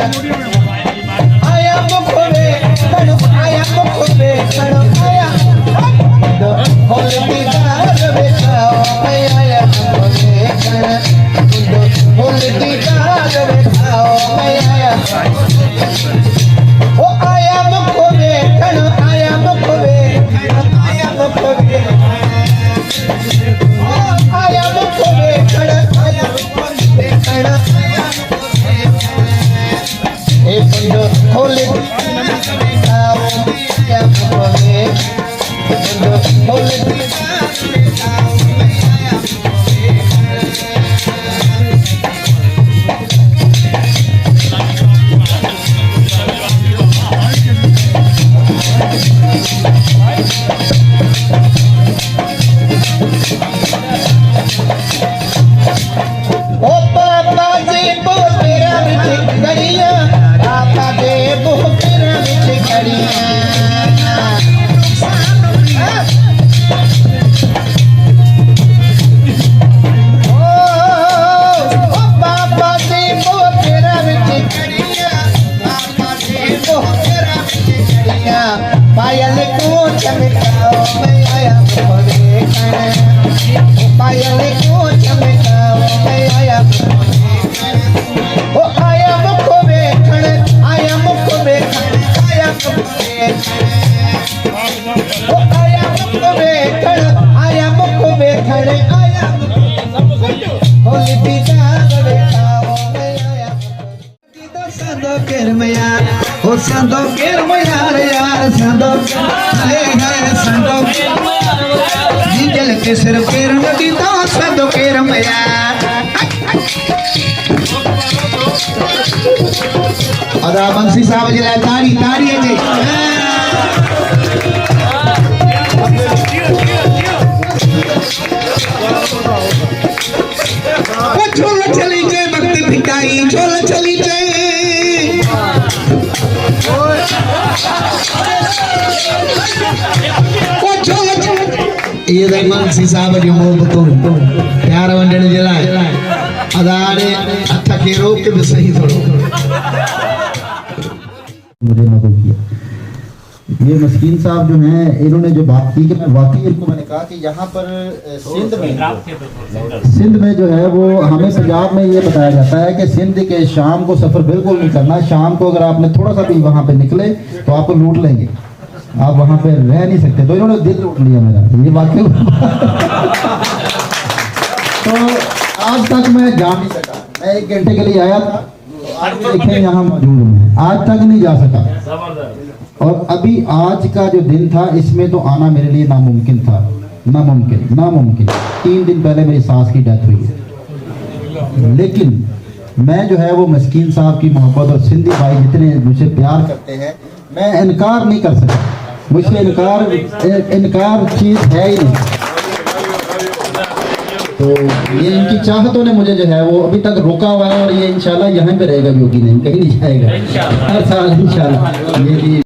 आया मुख वेखण आया मुख वेखण आया होल दीदार वेखाओ मैं आया मुख वेखण होल दीदार वेखाओ मैं आया ओ आया मुख वेखण आया मुख वेखण आया मुख वेखण आया मुख वेखण आया मुख वेखण ए पंडो खोल आओ या बोले पंडो खोल आओ ओ पापा जी तेरा विच गड़िया पापा दे तेरा विच गड़िया ओ पापा जी तेरा विच गड़िया पापा दे तेरा विच गड़िया पायल को चमकाओ मैं आया देखण पायल को चमकाओ मैं आया ओ आया मुख वेखण आया मुख वेखण आया मुख वेखण ओ आया मुख वेखण आया मुख वेखण आया होली दीदार वेखाओ मैं आया संदो केरमया ओ संदो केरमया रे यार संदो हाय हाय संदो जिंजल के सिर केर नदी तो संदो केरमया अदा बंसी साहब जी लाए ताड़ी ताड़ी है जी वो छोला चली जाए भक्ति भिटाई छोला चली जाए वो छोला ये बंसी साहब जी मोहब्बतों प्यार वंडने जे लाए अदाड़े अठ के रोक के सही थोड़ो मुझे मदद किया। ये मस्कीन साहब जो हैं इन्होंने जो बात की कि वाकई इनको मैंने कहा कि यहाँ पर सिंध में जो है वो हमें पंजाब में ये बताया जाता है कि सिंध के शाम को सफ़र बिल्कुल नहीं करना। शाम को अगर आपने थोड़ा सा भी वहाँ पे निकले तो आपको लूट लेंगे, आप वहाँ पे रह नहीं सकते। तो इन्होंने दिल लूट लिया मेरा, ये वाकई तो आज तक मैं जा नहीं सका। मैं 1 घंटे के लिए आया था, आज देखें यहाँ मौजूद हूँ, आज तक नहीं जा सका। और अभी आज का जो दिन था इसमें तो आना मेरे लिए नामुमकिन था, नामुमकिन। 3 दिन पहले मेरी सास की डेथ हुई है, लेकिन मैं जो है वो मस्कीन साहब की मोहब्बत और सिंधी भाई जितने मुझे प्यार करते हैं, मैं इनकार नहीं कर सका। मुझसे इनकार चीज़ है ही नहीं। तो ये इनकी चाहतों ने मुझे जो है वो अभी तक रोका हुआ है और ये इंशाल्लाह यहाँ पे रहेगा, योगी नहीं कहीं नहीं जाएगा, हर साल इंशाल्लाह। ये